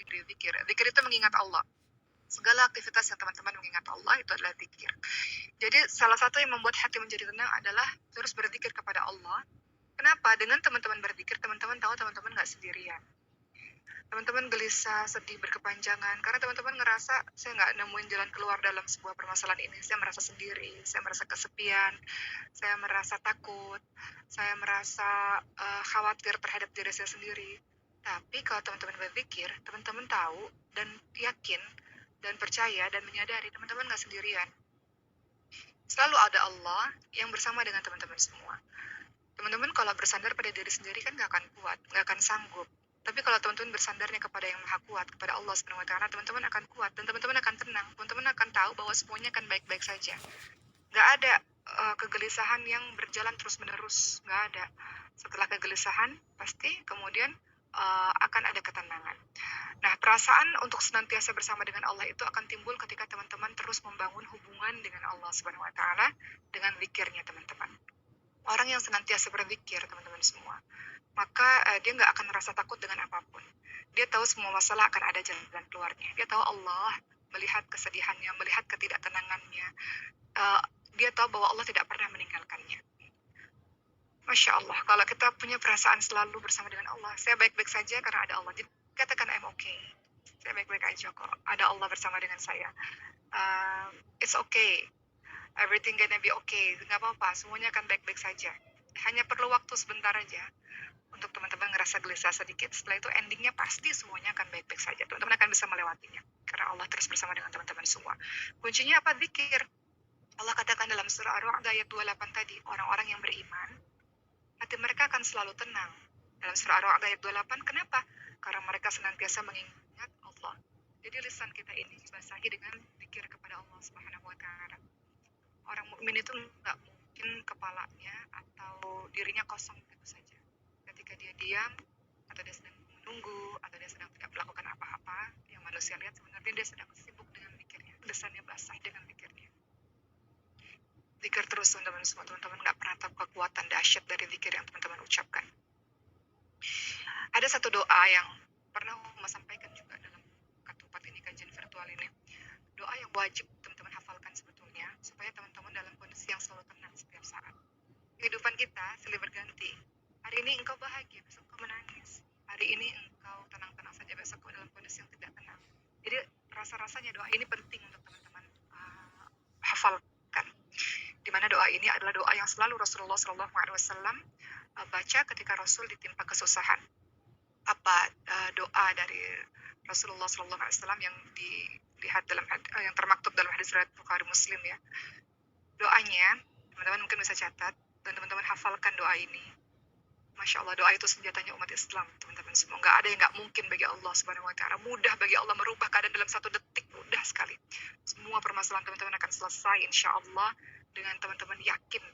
dari zikir. Zikir itu mengingat Allah. Segala aktivitas yang teman-teman mengingat Allah itu adalah zikir. Jadi salah satu yang membuat hati menjadi tenang adalah terus berzikir kepada Allah. Kenapa? Dengan teman-teman berzikir, teman-teman tahu teman-teman nggak sendirian. Teman-teman gelisah, sedih, berkepanjangan, karena teman-teman ngerasa, saya nggak nemuin jalan keluar dalam sebuah permasalahan ini. Saya merasa sendiri, saya merasa kesepian, saya merasa takut, saya merasa khawatir terhadap diri saya sendiri. Tapi kalau teman-teman berzikir, teman-teman tahu dan yakin dan percaya dan menyadari teman-teman nggak sendirian. Selalu ada Allah yang bersama dengan teman-teman semua. Teman-teman kalau bersandar pada diri sendiri kan nggak akan kuat, nggak akan sanggup. Tapi kalau teman-teman bersandarnya kepada yang maha kuat, kepada Allah Subhanahu wa Ta'ala, teman-teman akan kuat dan teman-teman akan tenang. Teman-teman akan tahu bahwa semuanya akan baik-baik saja. Nggak ada kegelisahan yang berjalan terus-menerus, nggak ada. Setelah kegelisahan, pasti kemudian akan ada ketenangan. Nah, perasaan untuk senantiasa bersama dengan Allah itu akan timbul ketika teman-teman terus membangun hubungan dengan Allah Subhanahu wa Ta'ala dengan zikirnya teman-teman. Orang yang senantiasa berzikir, teman-teman semua, maka dia nggak akan merasa takut dengan apapun. Dia tahu semua masalah akan ada jalan keluarnya. Dia tahu Allah melihat kesedihannya, melihat ketidaktenangannya. Dia tahu bahwa Allah tidak pernah meninggalkannya. Masya Allah, kalau kita punya perasaan selalu bersama dengan Allah, saya baik-baik saja karena ada Allah. Jadi katakan I'm okay. Saya baik-baik aja kok. Ada Allah bersama dengan saya. It's okay. Everything gonna be okay. Nggak apa-apa, semuanya akan baik-baik saja. Hanya perlu waktu sebentar aja untuk teman-teman ngerasa gelisah sedikit. Setelah itu endingnya pasti semuanya akan baik-baik saja. Teman-teman akan bisa melewatinya. Karena Allah terus bersama dengan teman-teman semua. Kuncinya apa? Zikir. Allah katakan dalam surah Ar-Ra'd ayat 28 tadi, orang-orang yang beriman, hati mereka akan selalu tenang. Dalam surah Ar-Ra'd ayat 28, kenapa? Karena mereka senantiasa mengingat Allah. Jadi lisan kita ini dibasahi dengan zikir kepada Allah Subhanahu wa Ta'ala. Orang mukmin itu nggak mungkin kepalanya atau dirinya kosong gitu saja. Ketika dia diam, atau dia sedang menunggu, atau dia sedang tidak melakukan apa-apa, yang manusia lihat sebenarnya dia sedang sibuk dengan zikirnya. Lisannya basah dengan zikirnya. Zikir terus teman-teman semua. Teman-teman nggak pernah tahu kekuatan dahsyat dari zikir yang teman-teman ucapkan. Ada satu doa yang pernah Uma sampaikan juga dalam ketupat ini, kajian virtual ini. Doa yang wajib teman-teman hafalkan sebetulnya, supaya teman-teman dalam kondisi yang selalu tenang setiap saat. Kehidupan kita silih berganti. Hari ini engkau bahagia, besok engkau menangis. Hari ini engkau tenang-tenang saja, besok engkau dalam kondisi yang tidak tenang. Jadi rasa-rasanya doa ini penting untuk teman-teman hafalkan. Dimana doa ini adalah doa yang selalu Rasulullah SAW baca ketika Rasul ditimpa kesusahan. Apa doa dari Rasulullah SAW yang dilihat dalam yang termaktub dalam hadis riwayat Bukhari Muslim ya. Doanya, teman-teman mungkin bisa catat dan teman-teman hafalkan doa ini. Masya Allah, doa itu senjatanya umat Islam, teman-teman semua. Nggak ada yang nggak mungkin bagi Allah Subhanahu wa Ta'ala. Mudah bagi Allah merubah keadaan dalam 1 detik, mudah sekali. Semua permasalahan teman-teman akan selesai insya Allah dengan teman-teman yakin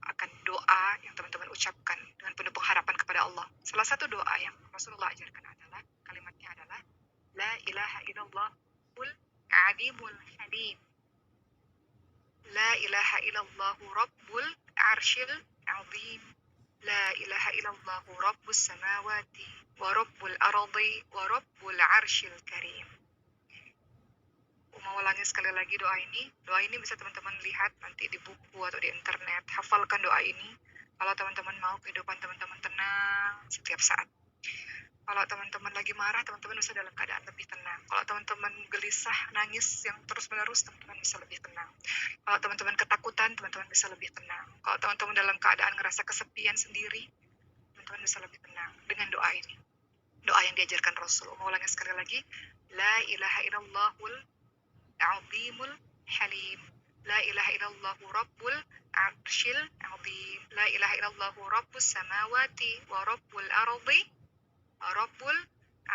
akan doa yang teman-teman ucapkan dengan penuh pengharapan kepada Allah. Salah satu doa yang Rasulullah ajarkan adalah, kalimatnya adalah, La ilaha illallahul alimul halim. La ilaha illallahu rabbul arshil azim. La ilaha illallahu rabbus samawati wa rabbul ardi wa rabbul arshil karim. Mau ulangi sekali lagi doa ini. Doa ini bisa teman-teman lihat nanti di buku atau di internet. Hafalkan doa ini. Kalau teman-teman mau kehidupan teman-teman tenang setiap saat. Kalau teman-teman lagi marah, teman-teman bisa dalam keadaan lebih tenang. Kalau teman-teman gelisah, nangis yang terus-menerus, teman-teman bisa lebih tenang. Kalau teman-teman ketakutan, teman-teman bisa lebih tenang. Kalau teman-teman dalam keadaan ngerasa kesepian sendiri, teman-teman bisa lebih tenang dengan doa ini. Doa yang diajarkan Rasul. Mau ulangi sekali lagi. La ilaha illallahul azimul halim. La ilaha illallahu rabbul arshil azim. La ilaha illallahu rabbus samawati wa rabbul ardi Rabbul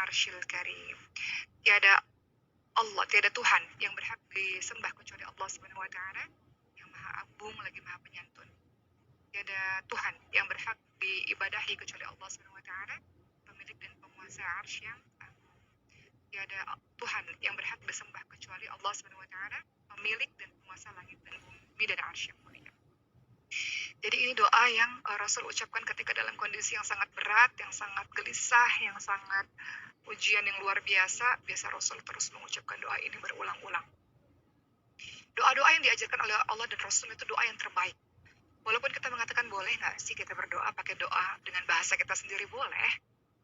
Arshil Karim. Tiada Allah, tiada Tuhan yang berhak disembah kecuali Allah Subhanahu wa Ta'ala yang Maha Agung lagi Maha Penyantun. Tiada Tuhan yang berhak diibadahi kecuali Allah Subhanahu wa Ta'ala, pemilik dan penguasa arsy yang agung. Tiada Tuhan yang berhak disembah kecuali Allah Subhanahu wa Ta'ala, pemilik dan penguasa langit dan bumi dan arsy yang mulia. Jadi ini doa yang Rasul ucapkan ketika dalam kondisi yang sangat berat, yang sangat gelisah, yang sangat ujian yang luar biasa, biasa Rasul terus mengucapkan doa ini berulang-ulang. Doa-doa yang diajarkan oleh Allah dan Rasul itu doa yang terbaik. Walaupun kita mengatakan boleh nggak sih kita berdoa pakai doa dengan bahasa kita sendiri, boleh.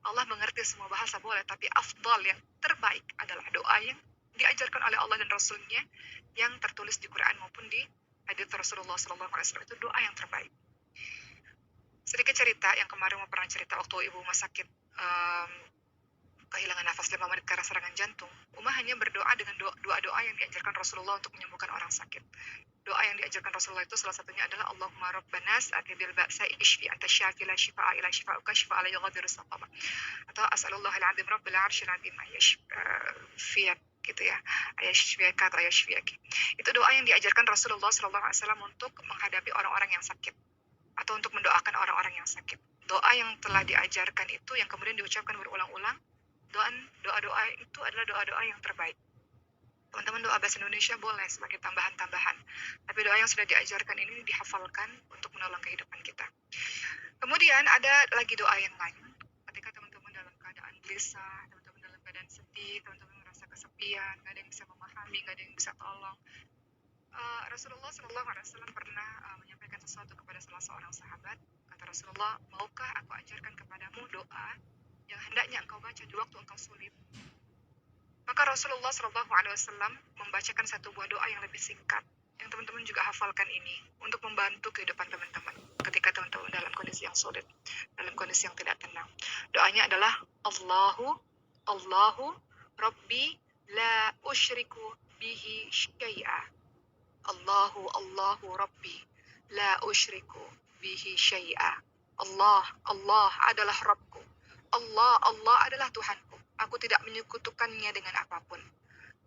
Allah mengerti semua bahasa, boleh. Tapi afdal, yang terbaik adalah doa yang diajarkan oleh Allah dan Rasulnya, yang tertulis di Quran maupun di hadits Rasulullah SAW. Itu doa yang terbaik. Sedikit cerita, yang kemarin mau pernah cerita waktu ibu rumah sakit kehilangan nafas 5 menit karena serangan jantung. Umar hanya berdoa dengan doa-doa yang diajarkan Rasulullah untuk menyembuhkan orang sakit. Doa yang diajarkan Rasulullah itu salah satunya adalah Allahumma rabbanas atibil ba'sa ishfi anta syafi la shifa'a ila shifa'uka shifa'a la yughadiru saqama. Atau as'alullahal azim rabbil arsyil azim ayashfiyak gitu ya. Ayashfiyaka atau ayashfiyaki. Itu doa yang diajarkan Rasulullah SAW untuk menghadapi orang-orang yang sakit atau untuk mendoakan orang-orang yang sakit. Doa yang telah diajarkan itu yang kemudian diucapkan berulang-ulang, doa-doa itu adalah doa-doa yang terbaik. Teman-teman, doa bahasa Indonesia boleh sebagai tambahan-tambahan. Tapi doa yang sudah diajarkan ini dihafalkan untuk menolong kehidupan kita. Kemudian ada lagi doa yang lain. Ketika teman-teman dalam keadaan gelisah, teman-teman dalam keadaan sedih, teman-teman merasa kesepian, gak ada yang bisa memahami, gak ada yang bisa tolong. Rasulullah SAW pernah menyampaikan sesuatu kepada salah seorang sahabat. Kata Rasulullah, maukah aku ajarkan kepadamu doa yang hendaknya engkau baca di waktu engkau sulit? Maka Rasulullah SAW membacakan satu buah doa yang lebih singkat, yang teman-teman juga hafalkan ini, untuk membantu kehidupan teman-teman ketika teman-teman dalam kondisi yang sulit, dalam kondisi yang tidak tenang. Doanya adalah Allahu Rabbi la usyriku bihi syai'a. Allahu Rabbi la usyriku bihi syai'a. Allah adalah Rabbku. Allah adalah Tuhanku. Aku tidak menyekutukannya dengan apapun.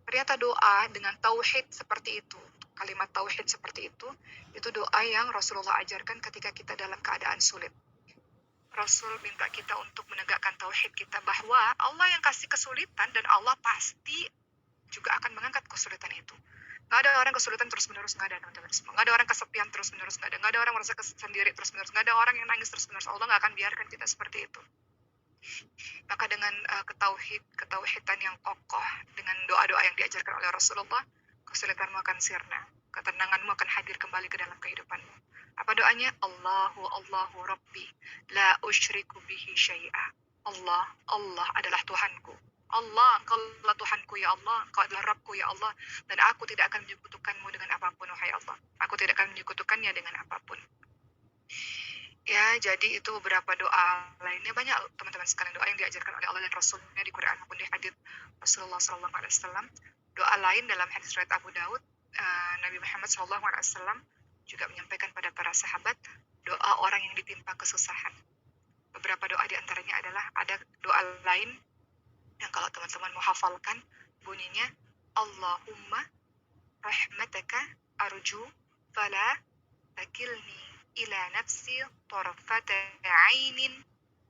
Ternyata doa dengan tauhid seperti itu, kalimat tauhid seperti itu doa yang Rasulullah ajarkan ketika kita dalam keadaan sulit. Rasul minta kita untuk menegakkan tauhid kita, bahwa Allah yang kasih kesulitan dan Allah pasti juga akan mengangkat kesulitan itu. Nggak ada orang kesulitan terus-menerus, nggak ada, teman-teman semua. Nggak ada orang kesepian terus-menerus, nggak ada orang merasa sendiri terus-menerus, nggak ada orang yang nangis terus-menerus. Allah nggak akan biarkan kita seperti itu. Maka dengan ketauhidan yang kokoh, dengan doa-doa yang diajarkan oleh Rasulullah, kesulitanmu akan sirna, ketenanganmu akan hadir kembali ke dalam kehidupanmu. Apa doanya? Allahu Rabbi la usyriku bihi syai'a. Allah adalah Tuhanku. Allah, engkau adalah Tuhanku ya Allah, engkau adalah Rabbku ya Allah, dan aku tidak akan menyekutukanmu dengan apapun, wahai Allah. Aku tidak akan menyekutukannya dengan apapun. Ya, jadi itu beberapa doa lainnya, banyak teman-teman sekalian doa yang diajarkan oleh Allah dan Rasulnya di Quran maupun di hadits Rasulullah SAW. Doa lain dalam hadis riwayat Abu Daud, Nabi Muhammad SAW juga menyampaikan pada para sahabat doa orang yang ditimpa kesusahan. Beberapa doa diantaranya adalah, ada doa lain yang kalau teman-teman mau hafalkan, bunyinya Allahumma rahmataka arju fala takilni ila nafsi tarfata ainin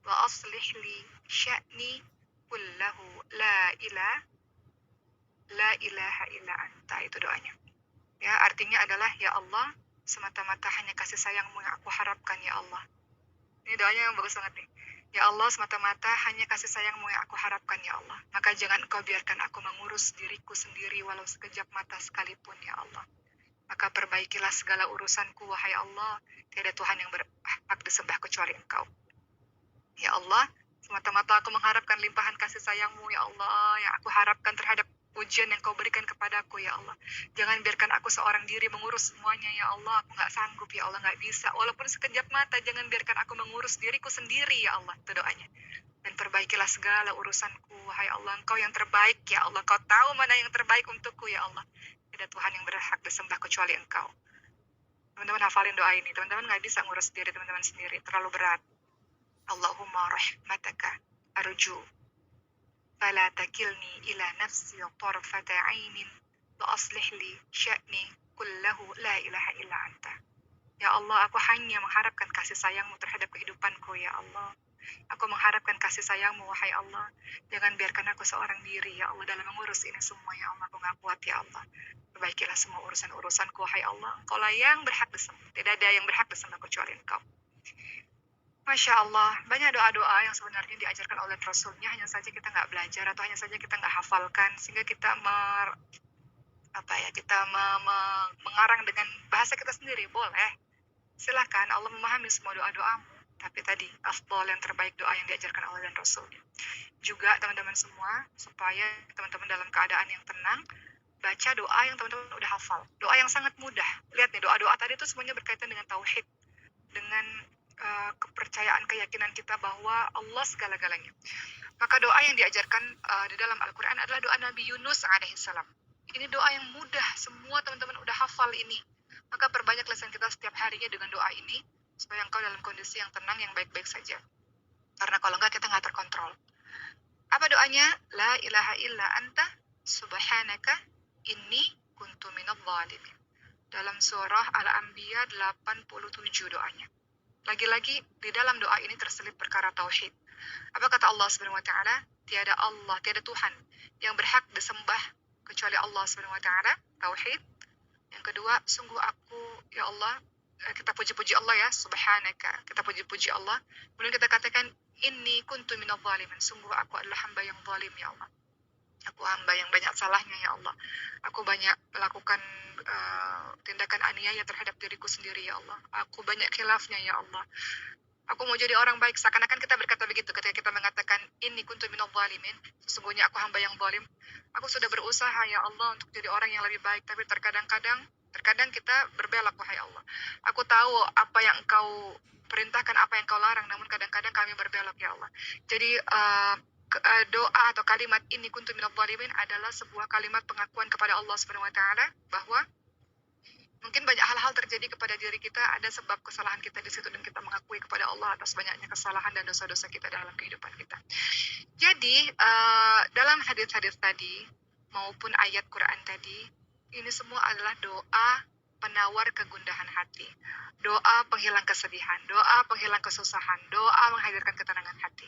wa aslih li sya'ni kullahu la ilaha illa anta. Itu doanya. Ya, artinya adalah, ya Allah, semata-mata hanya kasih sayangmu yang aku harapkan ya Allah. Ini doanya yang bagus banget nih. Ya Allah, semata-mata hanya kasih sayangmu yang aku harapkan ya Allah. Maka jangan engkau biarkan aku mengurus diriku sendiri walau sekejap mata sekalipun ya Allah. Maka perbaikilah segala urusanku, wahai Allah. Tiada Tuhan yang berhak disembah kecuali engkau. Ya Allah, semata-mata aku mengharapkan limpahan kasih sayangmu ya Allah, yang aku harapkan terhadap ujian yang kau berikan kepadaku ya Allah. Jangan biarkan aku seorang diri mengurus semuanya ya Allah. Aku gak sanggup ya Allah, gak bisa. Walaupun sekejap mata, jangan biarkan aku mengurus diriku sendiri ya Allah. Itu doanya. Dan perbaikilah segala urusanku, wahai Allah. Engkau yang terbaik ya Allah. Kau tahu mana yang terbaik untukku ya Allah. Tidak Tuhan yang berhak disembah kecuali engkau. Teman-teman hafalin doa ini. Teman-teman gak bisa ngurus diri teman-teman sendiri. Terlalu berat. Allahumma rahmataka arju fala takilni ila nafsi tarfata ainin wa aslih li sya'ni kullahu la ilaha illa anta. Ya Allah, aku hanya mengharapkan kasih sayangmu terhadap kehidupanku ya Allah. Aku mengharapkan kasih sayangmu, wahai Allah. Jangan biarkan aku seorang diri ya Allah dalam mengurus ini semua ya Allah. Aku gak kuat ya Allah. Perbaikilah semua urusan-urusanku, wahai Allah. Engkau lah yang berhak disembah. Tidak ada yang berhak disembah kecuali engkau. Masya Allah, banyak doa-doa yang sebenarnya diajarkan oleh Rasulnya, hanya saja kita nggak belajar atau hanya saja kita nggak hafalkan, sehingga kita mengarang dengan bahasa kita sendiri. Boleh, silahkan Allah memahami semua doa-doamu. Tapi tadi, afdol yang terbaik doa yang diajarkan Allah dan Rasulnya. Juga teman-teman semua, supaya teman-teman dalam keadaan yang tenang, baca doa yang teman-teman udah hafal. Doa yang sangat mudah. Lihat nih, doa-doa tadi itu semuanya berkaitan dengan tauhid, dengan kepercayaan, keyakinan kita bahwa Allah segala-galanya. Maka doa yang diajarkan di dalam Al-Quran adalah doa Nabi Yunus alaihissalam. Ini doa yang mudah, semua teman-teman udah hafal ini. Maka perbanyak lisan kita setiap harinya dengan doa ini, supaya engkau dalam kondisi yang tenang, yang baik-baik saja. Karena kalau enggak, kita nggak terkontrol. Apa doanya? La ilaha illa anta subhanaka inni kuntu minadh dhalimin. Dalam surah Al-Anbiya 87 doanya. Lagi-lagi di dalam doa ini terselip perkara tauhid. Apa kata Allah Subhanahu wa taala? Tiada Allah, tiada Tuhan yang berhak disembah kecuali Allah Subhanahu wa taala, tauhid. Yang kedua, sungguh aku ya Allah, kita puji-puji Allah ya, subhanaka. Kita puji-puji Allah. Kemudian kita katakan inni kuntu minadh dhalimin. Sungguh aku adalah hamba yang zalim ya Allah. Aku hamba yang banyak salahnya ya Allah. Aku banyak melakukan tindakan aniaya terhadap diriku sendiri ya Allah. Aku banyak khilafnya ya Allah. Aku mau jadi orang baik. Seakan-akan kita berkata begitu ketika kita mengatakan inni kuntu minadh dhalimin. Sesungguhnya aku hamba yang zalim. Aku sudah berusaha ya Allah untuk jadi orang yang lebih baik, tapi terkadang kita berbelok, wahai Allah. Aku tahu apa yang Engkau perintahkan, apa yang Engkau larang, namun kadang-kadang kami berbelok ya Allah. Jadi doa atau kalimat ini kuntu minadh dhalimin adalah sebuah kalimat pengakuan kepada Allah Subhanahu wa taala bahwa mungkin banyak hal-hal terjadi kepada diri kita, ada sebab kesalahan kita di situ, dan kita mengakui kepada Allah atas banyaknya kesalahan dan dosa-dosa kita dalam kehidupan kita. Jadi dalam hadis-hadis tadi maupun ayat Quran tadi, ini semua adalah doa penawar kegundahan hati, doa penghilang kesedihan, doa penghilang kesusahan, doa menghadirkan ketenangan hati.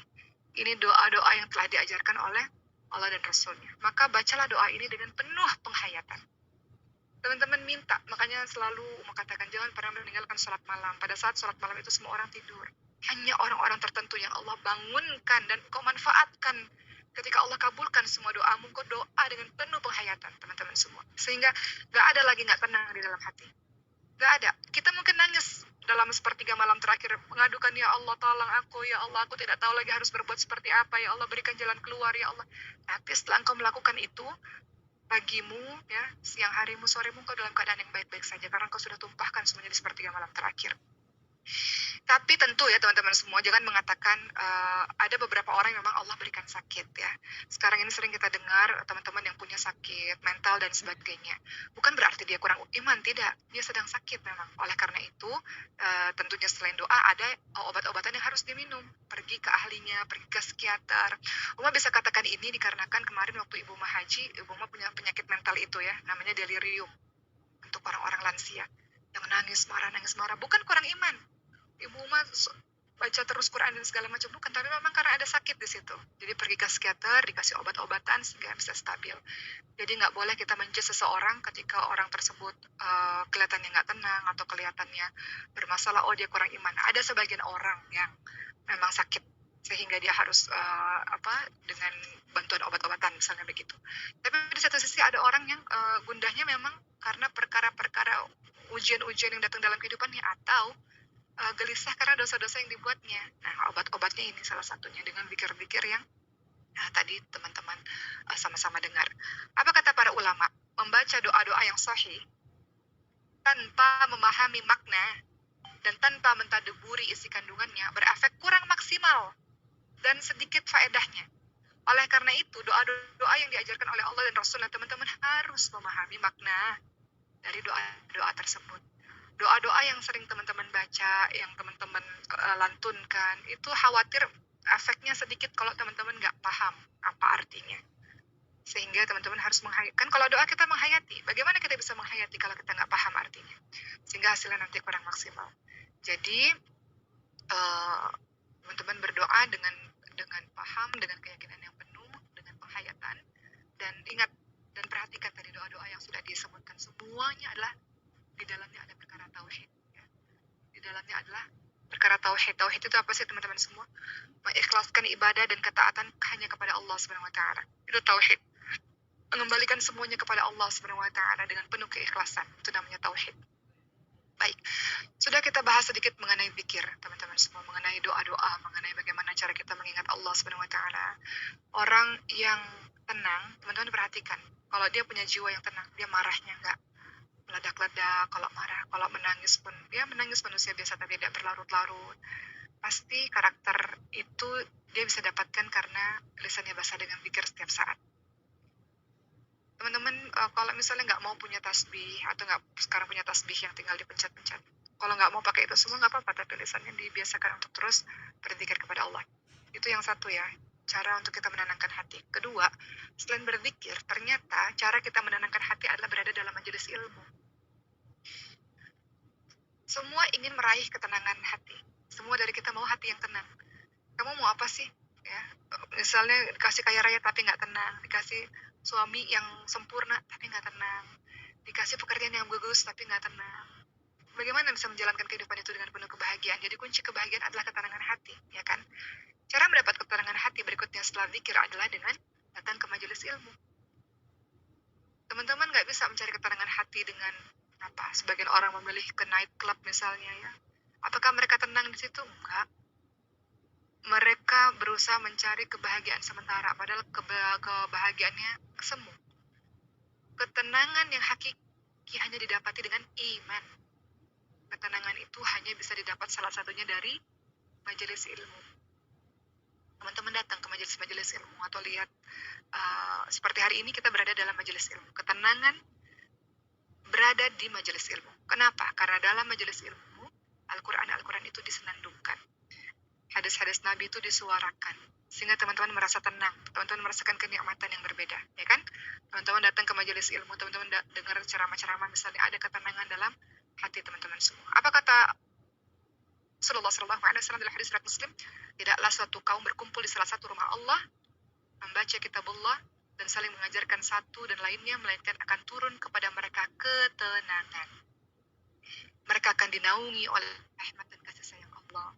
Ini doa-doa yang telah diajarkan oleh Allah dan Rasulnya. Maka bacalah doa ini dengan penuh penghayatan. Teman-teman minta, makanya selalu mengatakan jangan pernah meninggalkan sholat malam. Pada saat sholat malam itu semua orang tidur. Hanya orang-orang tertentu yang Allah bangunkan dan kau manfaatkan. Ketika Allah kabulkan semua doamu, kau doa dengan penuh penghayatan, teman-teman semua. Sehingga gak ada lagi gak tenang di dalam hati. Gak ada. Kita mungkin nangis dalam sepertiga malam terakhir, mengadukan, ya Allah tolong aku, ya Allah aku tidak tahu lagi harus berbuat seperti apa, ya Allah berikan jalan keluar, ya Allah. Tapi setelah engkau melakukan itu, pagimu, ya, siang harimu, soremu, kau dalam keadaan yang baik-baik saja, karena kau sudah tumpahkan semuanya di sepertiga malam terakhir. Tapi tentu ya teman-teman semua, jangan mengatakan ada beberapa orang yang memang Allah berikan sakit ya. Sekarang ini sering kita dengar teman-teman yang punya sakit mental dan sebagainya. Bukan berarti dia kurang iman, tidak. Dia sedang sakit memang. Oleh karena itu, tentunya selain doa ada obat-obatan yang harus diminum. Pergi ke ahlinya, pergi ke psikiater. Uma bisa katakan ini dikarenakan kemarin waktu Ibu Uma haji, Ibu Uma punya penyakit mental itu ya, namanya delirium. Untuk orang-orang lansia yang nangis marah, bukan kurang iman. Ibu Uma baca terus Quran dan segala macam, bukan, tapi memang karena ada sakit di situ. Jadi pergi ke psikiater, dikasih obat-obatan sehingga bisa stabil. Jadi nggak boleh kita menjudge seseorang ketika orang tersebut kelihatannya nggak tenang atau kelihatannya bermasalah, oh dia kurang iman. Ada sebagian orang yang memang sakit sehingga dia harus dengan bantuan obat-obatan misalnya begitu. Tapi di satu sisi ada orang yang gundahnya memang karena perkara-perkara ujian-ujian yang datang dalam kehidupannya, atau gelisah karena dosa-dosa yang dibuatnya. Nah, obat-obatnya ini salah satunya dengan zikir-zikir yang tadi teman-teman sama-sama dengar. Apa kata para ulama? Membaca doa-doa yang sahih tanpa memahami makna dan tanpa mentadaburi isi kandungannya berefek kurang maksimal dan sedikit faedahnya. Oleh karena itu, doa-doa yang diajarkan oleh Allah dan Rasulnya, teman-teman harus memahami makna dari doa-doa tersebut. Doa-doa yang sering teman-teman baca, yang teman-teman lantunkan, itu khawatir efeknya sedikit kalau teman-teman nggak paham apa artinya. Sehingga teman-teman harus menghayati. Kan kalau doa kita menghayati, bagaimana kita bisa menghayati kalau kita nggak paham artinya? Sehingga hasilnya nanti kurang maksimal. Jadi teman-teman berdoa dengan paham, dengan keyakinan yang penuh, dengan penghayatan, dan ingat dan perhatikan tadi doa-doa yang sudah disebutkan, semuanya adalah di dalamnya ada perkara tauhid. Ya. Di dalamnya adalah Perkara tauhid. Tauhid itu apa sih teman-teman semua? Mengikhlaskan ibadah dan ketaatan hanya kepada Allah Subhanahu wa taala. Itu tauhid. Mengembalikan semuanya kepada Allah Subhanahu wa taala dengan penuh keikhlasan. Itu namanya tauhid. Baik, sudah kita bahas sedikit mengenai zikir, teman-teman semua, mengenai doa-doa, mengenai bagaimana cara kita mengingat Allah Subhanahu wa taala. Orang yang tenang, teman-teman perhatikan, kalau dia punya jiwa yang tenang, dia marahnya enggak meledak-ledak, kalau marah, kalau menangis pun, dia menangis manusia biasa tapi tidak berlarut-larut. Pasti karakter itu dia bisa dapatkan karena lisannya basah dengan zikir setiap saat. Teman-teman, kalau misalnya nggak mau punya tasbih atau nggak sekarang punya tasbih yang tinggal dipencet-pencet, kalau nggak mau pakai itu semua nggak apa-apa, tapi lisannya dibiasakan untuk terus berzikir kepada Allah. Itu yang satu ya, cara untuk kita menenangkan hati. Kedua, selain berzikir, ternyata cara kita menenangkan hati adalah berada dalam majelis ilmu. Semua ingin meraih ketenangan hati. Semua dari kita mau hati yang tenang. Kamu mau apa sih? Ya, misalnya dikasih kaya raya tapi nggak tenang, dikasih suami yang sempurna tapi nggak tenang, dikasih pekerjaan yang bagus tapi nggak tenang. Bagaimana bisa menjalankan kehidupan itu dengan penuh kebahagiaan? Jadi kunci kebahagiaan adalah ketenangan hati, ya kan? Cara mendapat ketenangan hati berikutnya setelah zikir adalah dengan datang ke majelis ilmu. Teman-teman nggak bisa mencari ketenangan hati dengan apa? Sebagian orang memilih ke night club misalnya ya. Apakah mereka tenang di situ? Enggak. Mereka berusaha mencari kebahagiaan sementara, padahal kebahagiaannya semu. Ketenangan yang hakiki hanya didapati dengan iman. Ketenangan itu hanya bisa didapat salah satunya dari majelis ilmu. Teman-teman datang ke majelis-majelis ilmu atau lihat seperti hari ini kita berada dalam majelis ilmu. Ketenangan berada di majelis ilmu. Kenapa? Karena dalam majelis ilmu Al-Quran itu disenandungkan. Hadis-hadis Nabi itu disuarakan. Sehingga teman-teman merasa tenang. Teman-teman merasakan kenikmatan yang berbeda. Ya kan? Teman-teman datang ke majelis ilmu. Teman-teman dengar ceramah-ceramah. Misalnya ada ketenangan dalam hati teman-teman semua. Apa kata Rasulullah SAW dalam hadis riwayat Muslim? Tidaklah suatu kaum berkumpul di salah satu rumah Allah, membaca kitabullah, dan saling mengajarkan satu dan lainnya, melainkan akan turun kepada mereka ketenangan. Mereka akan dinaungi oleh rahmat dan kasih sayang Allah.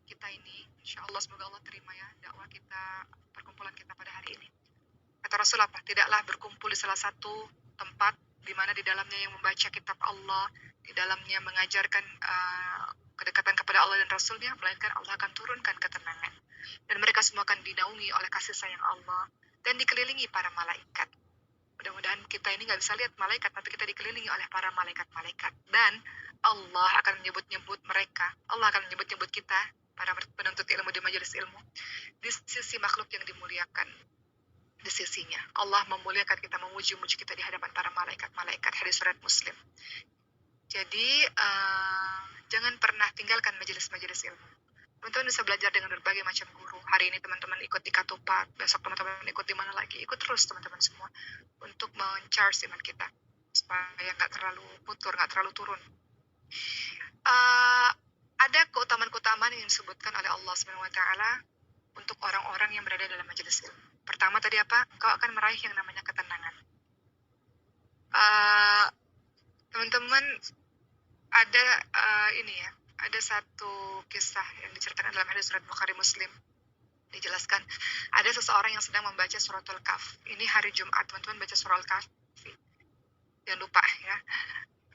Kita ini, insya Allah semoga Allah terima ya dakwah kita, perkumpulan kita pada hari ini. Kata Rasul apa? Tidaklah berkumpul di salah satu tempat di mana di dalamnya yang membaca kitab Allah, di dalamnya mengajarkan kedekatan kepada Allah dan Rasulnya, melainkan Allah akan turunkan ketenangan. Dan mereka semua akan dinaungi oleh kasih sayang Allah dan dikelilingi para malaikat. Mudah-mudahan kita ini nggak bisa lihat malaikat, tapi kita dikelilingi oleh para malaikat-malaikat. Dan Allah akan menyebut-nyebut mereka, Allah akan menyebut-nyebut kita, para penuntut ilmu di majelis ilmu, di sisi makhluk yang dimuliakan. Di sisinya Allah memuliakan kita, memuji-muji kita di hadapan para malaikat-malaikat. Hadis riwayat Muslim. Jadi jangan pernah tinggalkan majelis-majelis ilmu. Teman-teman bisa belajar dengan berbagai macam guru. Hari ini teman-teman ikut di Katupat, besok teman-teman ikut di mana lagi. Ikut terus teman-teman semua untuk men-charge iman kita supaya nggak terlalu putur, nggak terlalu turun. Ada keutamaan-keutamaan yang disebutkan oleh Allah SWT untuk orang-orang yang berada dalam majelis ilmu. Pertama tadi apa? Engkau akan meraih yang namanya ketenangan. Teman-teman ada ada satu kisah yang diceritakan dalam hadis surat Bukhari Muslim. Dijelaskan ada seseorang yang sedang membaca suratul Kahf. Ini hari Jumat, teman-teman baca surah Al-Kahf. Jangan lupa ya.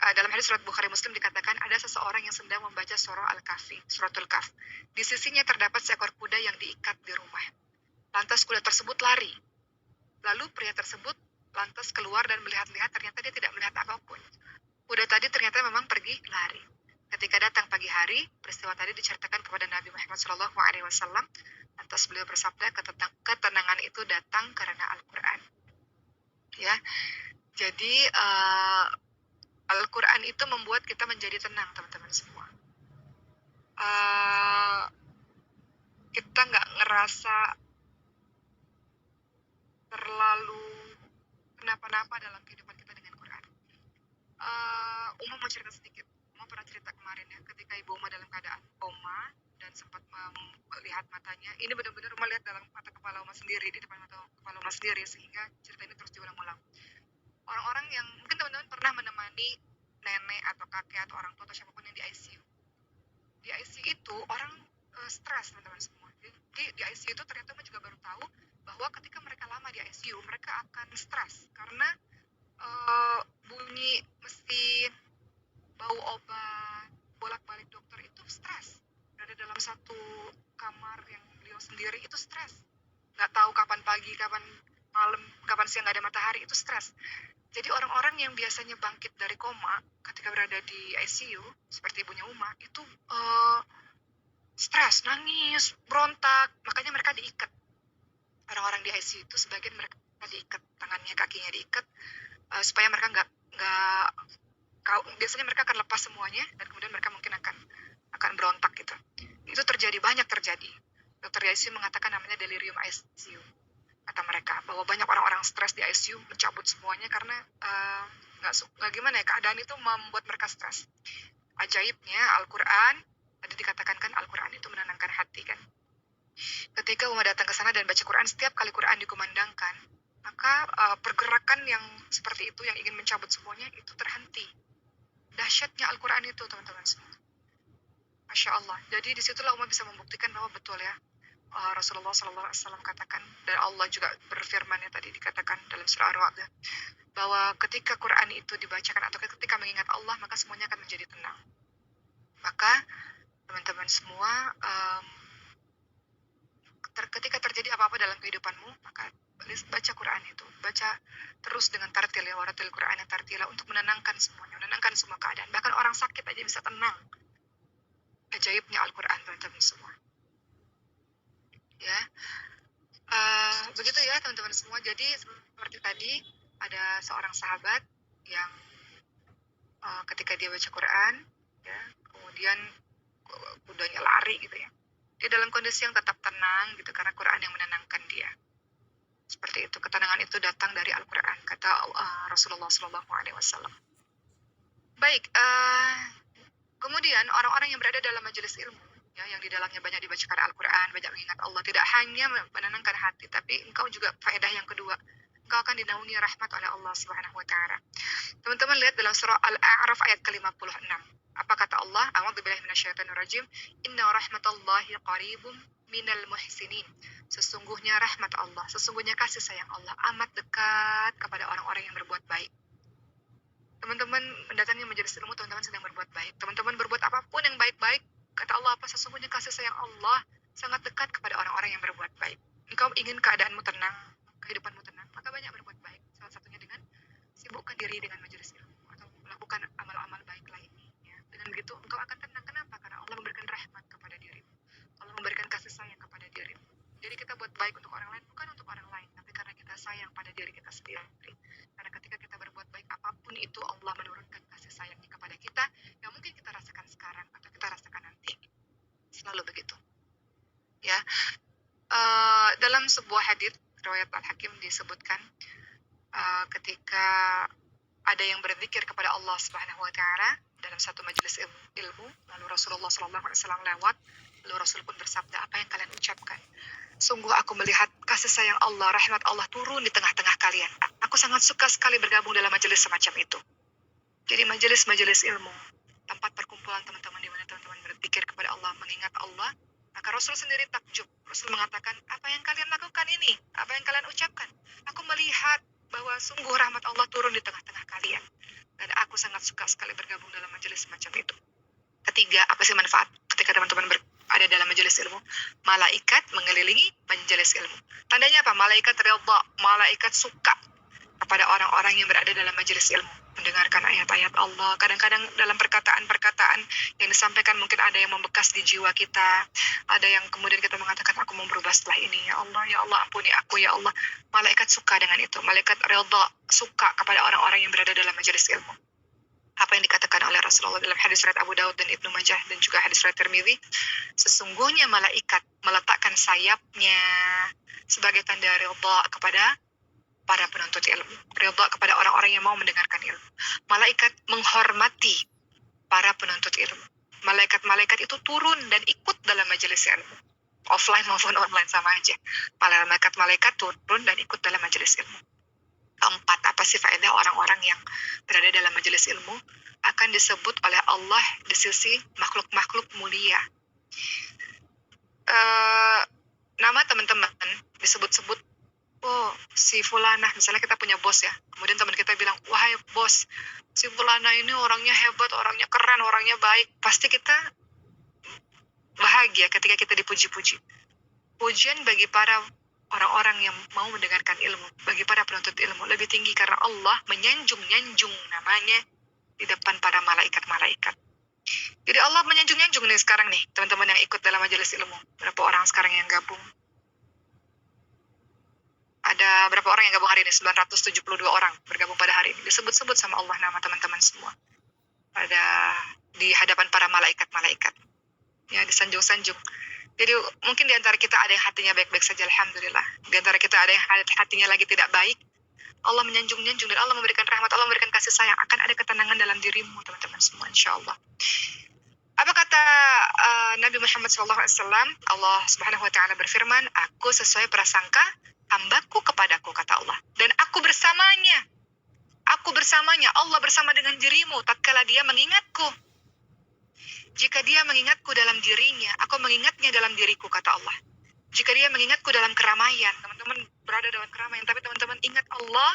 Dalam hadis surat Bukhari Muslim dikatakan ada seseorang yang sedang membaca surah Al-Kahfi, suratul Kahf. Di sisinya terdapat seekor kuda yang diikat di rumah. Lantas kuda tersebut lari. Lalu pria tersebut lantas keluar dan melihat-lihat, ternyata dia tidak melihat apapun. Kuda tadi ternyata memang pergi lari. Ketika datang pagi hari, peristiwa tadi diceritakan kepada Nabi Muhammad SAW. Lantas beliau bersabda, ketenangan itu datang karena Al-Quran. Ya, jadi Al-Quran itu membuat kita menjadi tenang, teman-teman semua. Kita nggak ngerasa terlalu kenapa-napa dalam kehidupan kita dengan Quran. Uma mau cerita sedikit. Uma pernah cerita kemarin ya, ketika Ibu Uma dalam keadaan koma dan sempat melihat matanya. Ini benar-benar Uma lihat dalam mata kepala Uma sendiri, di depan mata kepala Uma sendiri, sehingga cerita ini terus diulang-ulang. Orang-orang yang mungkin teman-teman pernah menemani nenek atau kakek atau orang tua atau siapapun yang di ICU. Di ICU itu orang stres teman-teman semua. Jadi di ICU itu ternyata juga baru tahu bahwa ketika mereka lama di ICU mereka akan stres karena bunyi mesin, bau obat, bolak-balik dokter itu stres. Berada dalam satu kamar yang beliau sendiri itu stres. Nggak tahu kapan pagi, kapan malam, kapan siang nggak ada matahari itu stres. Jadi orang-orang yang biasanya bangkit dari koma ketika berada di ICU seperti ibunya Uma itu stres, nangis, berontak, makanya mereka diikat. Orang-orang di ICU itu sebagian mereka diikat, tangannya, kakinya diikat supaya mereka nggak biasanya mereka akan lepas semuanya dan kemudian mereka mungkin akan berontak gitu. Itu banyak terjadi. Dokter di ICU mengatakan namanya delirium ICU. Kata mereka bahwa banyak orang-orang stres di ICU mencabut semuanya karena nggak gimana ya, keadaan itu membuat mereka stres. Ajaibnya Al-Quran, tadi dikatakan kan Al-Quran itu menenangkan hati kan. Ketika umat datang ke sana dan baca Quran, setiap kali Quran dikumandangkan, maka pergerakan yang seperti itu yang ingin mencabut semuanya itu terhenti. Dahsyatnya Al-Quran itu teman-teman semua. Masya Allah. Jadi disitulah umat bisa membuktikan bahwa betul ya, Rasulullah SAW katakan, dan Allah juga berfirman ya tadi dikatakan dalam surah Ar-Ra'd, bahwa ketika Quran itu dibacakan atau ketika mengingat Allah, maka semuanya akan menjadi tenang. Maka teman-teman semua, ketika terjadi apa-apa dalam kehidupanmu, maka baca Quran itu, baca terus dengan tartil ya, waratil Quran yang tartila, untuk menenangkan semuanya, menenangkan semua keadaan. Bahkan orang sakit aja bisa tenang. Ajaibnya Al-Quran teman-teman semua. Ya, begitu ya teman-teman semua. Jadi seperti tadi ada seorang sahabat yang ketika dia baca Quran, ya, kemudian kudanya lari gitu ya. Dia dalam kondisi yang tetap tenang gitu karena Quran yang menenangkan dia. Seperti itu, ketenangan itu datang dari Al-Quran, kata Rasulullah SAW. Baik, kemudian orang-orang yang berada dalam majelis ilmu, ya, yang di dalamnya banyak dibacakan Al-Quran, banyak mengingat Allah, tidak hanya menenangkan hati, tapi engkau juga faedah yang kedua, engkau akan dinaungi rahmat oleh Allah Subhanahu wa Ta'ala. Teman-teman lihat dalam surah Al-A'raf ayat ke-56. Apa kata Allah? A'udzubillahi minasyaitonir rajim. Inna rahmatallahi qaribum minal muhsinin. Sesungguhnya rahmat Allah, sesungguhnya kasih sayang Allah amat dekat kepada orang-orang yang berbuat baik. Teman-teman mendatangi majelis ilmu, teman-teman sedang berbuat baik. Teman-teman berbuat apapun yang baik-baik, kata Allah apa? Sesungguhnya kasih sayang Allah sangat dekat kepada orang-orang yang berbuat baik. Engkau ingin keadaanmu tenang, kehidupanmu tenang, maka banyak berbuat baik. Salah satunya dengan sibukkan diri dengan majelis ilmu atau melakukan amal-amal baik lainnya. Ya. Dengan begitu engkau akan tenang. Kenapa? Karena Allah memberikan rahmat kepada dirimu. Allah memberikan kasih sayang kepada dirimu. Jadi kita buat baik untuk orang lain bukan untuk orang lain, tapi karena kita sayang pada diri kita sendiri. Karena ketika kita berbuat baik apapun itu, Allah menurunkan kasih sayangnya kepada kita yang mungkin kita rasakan sekarang atau kita rasakan nanti. Selalu begitu. Ya. Dalam sebuah hadits riwayat Al-Hakim disebutkan ketika ada yang berzikir kepada Allah Subhanahu wa Ta'ala dalam satu majelis ilmu, lalu Rasulullah SAW lewat, lalu Rasul pun bersabda, apa yang kalian ucapkan? Sungguh aku melihat kasih sayang Allah, rahmat Allah turun di tengah-tengah kalian. Aku sangat suka sekali bergabung dalam majelis semacam itu. Jadi majelis-majelis ilmu, tempat perkumpulan teman-teman di mana teman-teman berzikir kepada Allah, mengingat Allah. Maka Rasul sendiri takjub. Rasul mengatakan, apa yang kalian lakukan ini? Apa yang kalian ucapkan? Aku melihat bahwa sungguh rahmat Allah turun di tengah-tengah kalian. Dan aku sangat suka sekali bergabung dalam majelis semacam itu. Ketiga, apa sih manfaat ketika teman-teman ada dalam majelis ilmu? Malaikat mengelilingi majelis ilmu. Tandanya apa? Malaikat ridha, malaikat suka kepada orang-orang yang berada dalam majelis ilmu, mendengarkan ayat-ayat Allah. Kadang-kadang dalam perkataan-perkataan yang disampaikan mungkin ada yang membekas di jiwa kita, ada yang kemudian kita mengatakan aku mau berubah setelah ini, ya Allah ampuni aku, ya Allah. Malaikat suka dengan itu, malaikat ridha, suka kepada orang-orang yang berada dalam majelis ilmu. Apa yang dikatakan oleh Rasulullah dalam hadis riwayat Abu Daud dan Ibnu Majah dan juga hadis riwayat Tirmidzi, sesungguhnya malaikat meletakkan sayapnya sebagai tanda ridha kepada para penuntut ilmu, ridha kepada orang-orang yang mau mendengarkan ilmu. Malaikat menghormati para penuntut ilmu. Malaikat-malaikat itu turun dan ikut dalam majelis ilmu, offline maupun online sama aja. Malaikat-malaikat turun dan ikut dalam majelis ilmu. Keempat, apa sih kasih faedah orang-orang yang berada dalam majelis ilmu akan disebut oleh Allah di sisi makhluk-makhluk mulia. Nama teman-teman disebut-sebut, oh si Fulana, misalnya kita punya bos ya, kemudian teman kita bilang, wahai bos, si Fulana ini orangnya hebat, orangnya keren, orangnya baik. Pasti kita bahagia ketika kita dipuji-puji. Pujian bagi para orang-orang yang mau mendengarkan ilmu, bagi para penuntut ilmu lebih tinggi karena Allah menyanjung-nyanjung namanya di depan para malaikat-malaikat. Jadi Allah menyanjung-nyanjung nih sekarang nih, teman-teman yang ikut dalam majelis ilmu. Berapa orang sekarang yang gabung? Ada berapa orang yang gabung hari ini? 972 orang bergabung pada hari ini. Disebut-sebut sama Allah nama teman-teman semua. Ada di hadapan para malaikat-malaikat. Ya, disanjung-sanjung. Jadi mungkin di antara kita ada yang hatinya baik-baik saja, alhamdulillah. Di antara kita ada yang hatinya lagi tidak baik. Allah menyanjung-nyanjung dan Allah memberikan rahmat, Allah memberikan kasih sayang. Akan ada ketenangan dalam dirimu, teman-teman semua, insya Allah. Apa kata Nabi Muhammad SAW? Allah Subhanahu Wa Taala berfirman, aku sesuai prasangka hambaku kepadaku, kata Allah. Dan aku bersamanya. Aku bersamanya. Allah bersama dengan dirimu tatkala dia mengingatku. Jika dia mengingatku dalam dirinya, aku mengingatnya dalam diriku, kata Allah. Jika dia mengingatku dalam keramaian, teman-teman berada dalam keramaian, tapi teman-teman ingat Allah,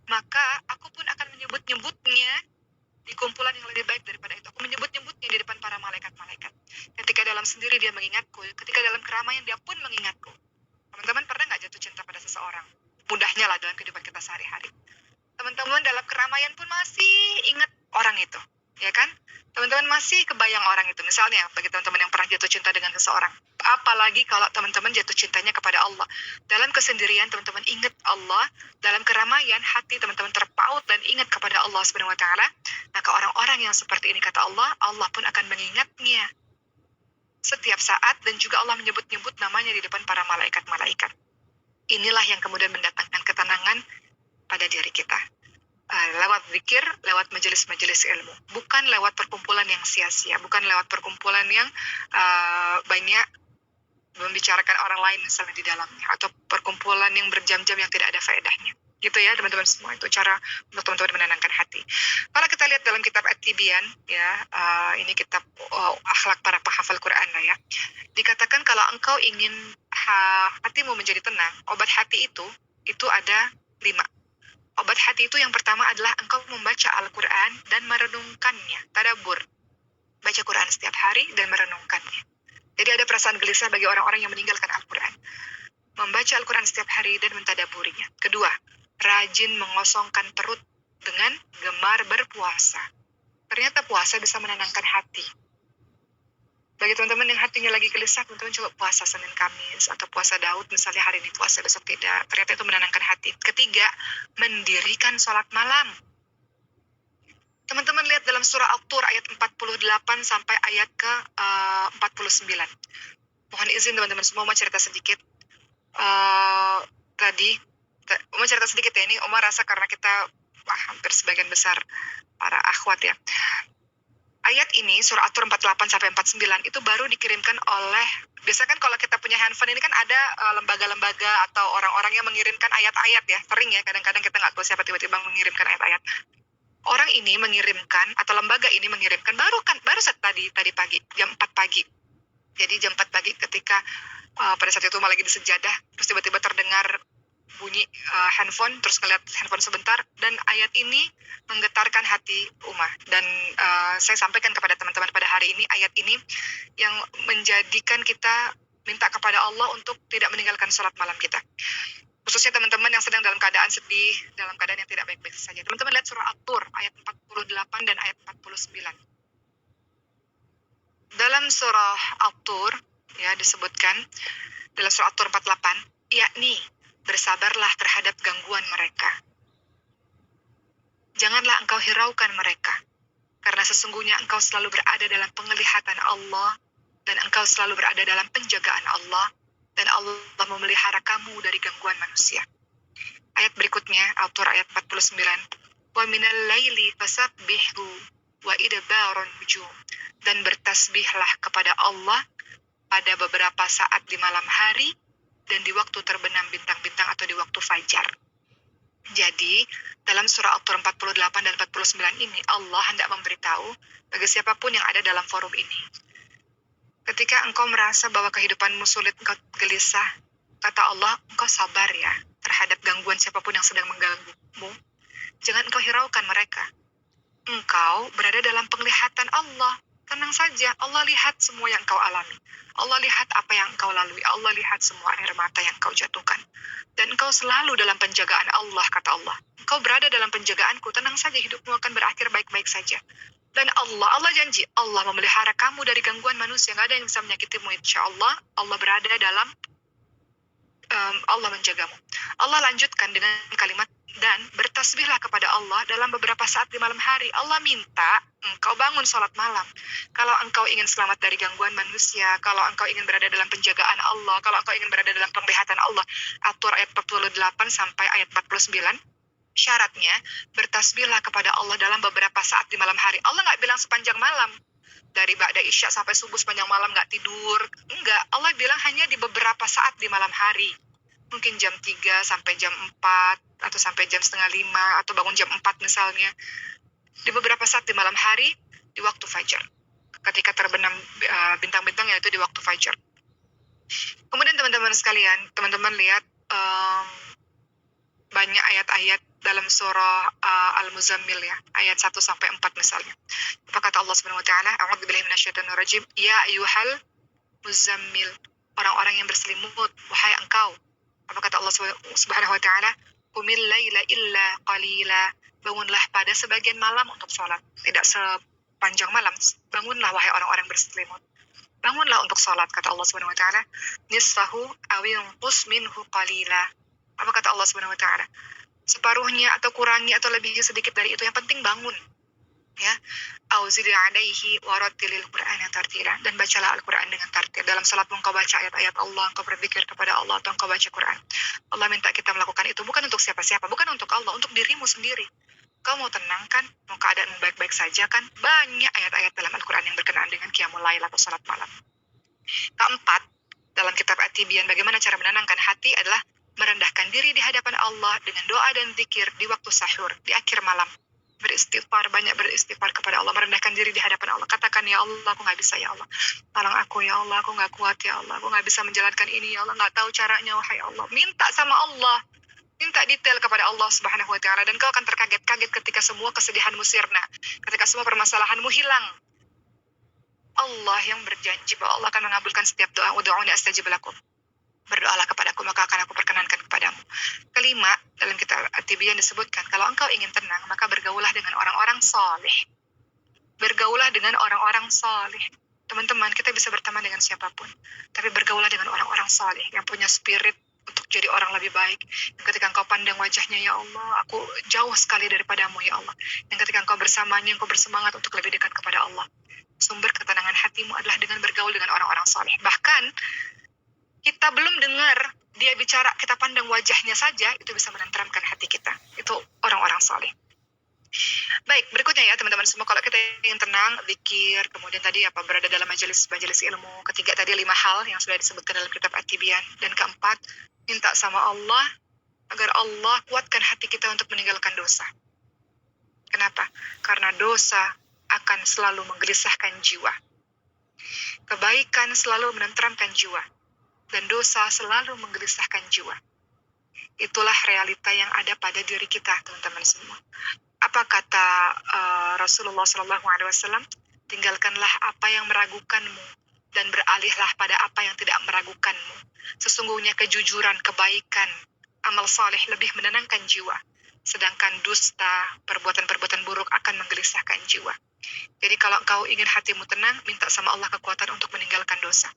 maka aku pun akan menyebut-nyebutnya di kumpulan yang lebih baik daripada itu. Aku menyebut-nyebutnya di depan para malaikat-malaikat. Ketika dalam sendiri dia mengingatku, ketika dalam keramaian dia pun mengingatku. Teman-teman pernah nggak jatuh cinta pada seseorang? Mudahnya lah dalam kehidupan kita sehari-hari. Teman-teman dalam keramaian pun masih ingat orang itu, ya kan? Teman-teman masih kebayang orang itu. Misalnya bagi teman-teman yang pernah jatuh cinta dengan seseorang, apalagi kalau teman-teman jatuh cintanya kepada Allah. Dalam kesendirian teman-teman ingat Allah, dalam keramaian hati teman-teman terpaut dan ingat kepada Allah Subhanahu Wa Taala, maka orang-orang yang seperti ini, kata Allah, Allah pun akan mengingatnya setiap saat dan juga Allah menyebut-nyebut namanya di depan para malaikat-malaikat. Inilah yang kemudian mendatangkan ketenangan pada diri kita. Lewat zikir, lewat majelis-majelis ilmu. Bukan lewat perkumpulan yang sia-sia, bukan lewat perkumpulan yang banyak membicarakan orang lain misalnya di dalamnya, atau perkumpulan yang berjam-jam yang tidak ada faedahnya. Gitu ya teman-teman semua, itu cara untuk teman-teman menenangkan hati. Kalau kita lihat dalam kitab At-Tibyan, ya, ini kitab akhlak para penghafal Quran lah ya. Dikatakan kalau engkau ingin hatimu menjadi tenang, obat hati itu ada 5. Obat hati itu yang pertama adalah engkau membaca Al-Quran dan merenungkannya, tadabbur. Baca Quran setiap hari dan merenungkannya. Jadi ada perasaan gelisah bagi orang-orang yang meninggalkan Al-Quran. Membaca Al-Quran setiap hari dan mentadaburinya. Kedua, rajin mengosongkan perut dengan gemar berpuasa. Ternyata puasa bisa menenangkan hati. Bagi teman-teman yang hatinya lagi gelisah, teman-teman coba puasa Senin Kamis atau puasa Daud, misalnya hari ini puasa, besok tidak. Ternyata itu menenangkan hati. Ketiga, mendirikan sholat malam. Teman-teman lihat dalam surah At-Tur ayat 48 sampai ayat ke 49. Mohon izin teman-teman semua, mau cerita sedikit. Mau cerita sedikit ya, ini Umar rasa karena kita hampir sebagian besar para akhwat ya. Ayat ini, surah At-Tur 48-49, itu baru dikirimkan oleh, biasanya kan kalau kita punya handphone ini kan ada lembaga-lembaga atau orang-orang yang mengirimkan ayat-ayat ya, sering ya, kadang-kadang kita nggak tahu siapa tiba-tiba mengirimkan ayat-ayat. Orang ini mengirimkan, atau lembaga ini mengirimkan, baru saat tadi pagi, jam 4 pagi. Jadi jam 4 pagi ketika pada saat itu malah lagi di sejadah, terus tiba-tiba terdengar bunyi handphone, terus ngeliat handphone sebentar, dan ayat ini menggetarkan hati Umar. Dan saya sampaikan kepada teman-teman pada hari ini, ayat ini yang menjadikan kita minta kepada Allah untuk tidak meninggalkan sholat malam kita. Khususnya teman-teman yang sedang dalam keadaan sedih, dalam keadaan yang tidak baik-baik saja. Teman-teman lihat surah At-Tur, ayat 48 dan ayat 49. Dalam surah At-Tur, ya, disebutkan, dalam surah At-Tur 48, yakni, bersabarlah terhadap gangguan mereka. Janganlah engkau hiraukan mereka, karena sesungguhnya engkau selalu berada dalam penglihatan Allah, dan engkau selalu berada dalam penjagaan Allah, dan Allah memelihara kamu dari gangguan manusia. Ayat berikutnya, Al-Tur ayat 49, wa minal laili fasabbihhu wa idbarun nujum, dan bertasbihlah kepada Allah pada beberapa saat di malam hari dan di waktu terbenam bintang-bintang atau di waktu fajar. Jadi, dalam surah At-Tur 48 dan 49 ini, Allah hendak memberitahu bagi siapapun yang ada dalam forum ini. Ketika engkau merasa bahwa kehidupanmu sulit, engkau gelisah, kata Allah, engkau sabar ya terhadap gangguan siapapun yang sedang mengganggumu. Jangan engkau hiraukan mereka. Engkau berada dalam penglihatan Allah. Tenang saja, Allah lihat semua yang engkau alami. Allah lihat apa yang engkau lalui. Allah lihat semua air mata yang engkau jatuhkan. Dan engkau selalu dalam penjagaan Allah, kata Allah. Engkau berada dalam penjagaanku, tenang saja, hidupmu akan berakhir baik-baik saja. Dan Allah janji, Allah memelihara kamu dari gangguan manusia. Gak ada yang bisa menyakitimu, insya Allah. Allah berada dalam, Allah menjagamu. Allah lanjutkan dengan kalimat, dan bertasbihlah kepada Allah dalam beberapa saat di malam hari. Allah minta engkau bangun sholat malam. Kalau engkau ingin selamat dari gangguan manusia, kalau engkau ingin berada dalam penjagaan Allah, kalau engkau ingin berada dalam penglihatan Allah. At-Tur ayat 48 sampai ayat 49. Syaratnya, bertasbihlah kepada Allah dalam beberapa saat di malam hari. Allah nggak bilang sepanjang malam. Dari ba'da isya sampai subuh sepanjang malam nggak tidur. Enggak, Allah bilang hanya di beberapa saat di malam hari. Mungkin jam 3 sampai jam 4, atau sampai jam setengah 5, atau bangun jam 4 misalnya. Di beberapa saat di malam hari, di waktu fajar. Ketika terbenam bintang-bintang, yaitu di waktu fajar. Kemudian teman-teman sekalian, teman-teman lihat banyak ayat-ayat dalam surah Al-Muzammil ya, ayat 1 sampai 4 misalnya. Apa kata Allah Subhanahu wa taala? A'udzubillahi minasyaitonir rajim. Ya ayyuhal muzammil, orang-orang yang berselimut, wahai engkau. Apa kata Allah Subhanahu wa taala? Qumil laila illa qalila, bangunlah pada sebagian malam untuk sholat, tidak sepanjang malam. Bangunlah wahai orang-orang berselimut, bangunlah untuk sholat, kata Allah Subhanahu wa taala. Nisfahu aw yunqus minhu qalila. Apa kata Allah Subhanahu wa taala? Separuhnya atau kurangi atau lebih sedikit dari itu, yang penting bangun. Ya, auzili alaihi warattilil Qur'ana tartila, dan bacalah Al-Qur'an dengan tartil. Dalam salatmu engkau baca ayat-ayat Allah, engkau berzikir kepada Allah, atau engkau baca Qur'an. Allah minta kita melakukan itu bukan untuk siapa-siapa, bukan untuk Allah, untuk dirimu sendiri. Kau mau tenang kan? Mau keadaanmu baik-baik saja kan? Banyak ayat-ayat dalam Al-Qur'an yang berkenaan dengan qiyamul lail atau salat malam. Keempat, dalam kitab At-Tibyan, bagaimana cara menenangkan hati adalah merendahkan diri di hadapan Allah dengan doa dan zikir di waktu sahur, di akhir malam. Beristighfar, banyak beristighfar kepada Allah, merendahkan diri di hadapan Allah. Katakan, ya Allah, aku nggak bisa ya Allah. Tolong aku ya Allah, aku nggak kuat ya Allah. Aku nggak bisa menjalankan ini ya Allah, nggak tahu caranya wahai Allah. Minta sama Allah. Minta detail kepada Allah Subhanahu wa taala, dan kau akan terkaget-kaget ketika semua kesedihanmu sirna, ketika semua permasalahanmu hilang. Allah yang berjanji bahwa Allah akan mengabulkan setiap doa. Ud'uni astajib lakum. Berdoalah kepadaku, maka akan aku perkenankan kepadamu. Kelima, dalam kitab At-Tibyan disebutkan, kalau engkau ingin tenang, maka bergaulah dengan orang-orang saleh. Bergaulah dengan orang-orang saleh. Teman-teman, kita bisa berteman dengan siapapun, tapi bergaulah dengan orang-orang saleh yang punya spirit untuk jadi orang lebih baik. Yang ketika engkau pandang wajahnya, ya Allah, aku jauh sekali daripadamu ya Allah. Yang ketika engkau bersamanya, engkau bersemangat untuk lebih dekat kepada Allah. Sumber ketenangan hatimu adalah dengan bergaul dengan orang-orang saleh. Bahkan kita belum dengar dia bicara, kita pandang wajahnya saja, itu bisa menenteramkan hati kita. Itu orang-orang saleh. Baik, berikutnya ya teman-teman semua, kalau kita ingin tenang, zikir, kemudian tadi berada dalam majelis ilmu. Ketiga tadi 5 hal yang sudah disebutkan dalam kitab At-Tibyan. Dan keempat, minta sama Allah agar Allah kuatkan hati kita untuk meninggalkan dosa. Kenapa? Karena dosa akan selalu menggelisahkan jiwa. Kebaikan selalu menenteramkan jiwa. Dan dosa selalu menggelisahkan jiwa. Itulah realita yang ada pada diri kita, teman-teman semua. Apa kata Rasulullah SAW? Tinggalkanlah apa yang meragukanmu dan beralihlah pada apa yang tidak meragukanmu. Sesungguhnya kejujuran, kebaikan, amal saleh lebih menenangkan jiwa. Sedangkan dusta, perbuatan-perbuatan buruk akan menggelisahkan jiwa. Jadi kalau engkau ingin hatimu tenang, minta sama Allah kekuatan untuk meninggalkan dosa.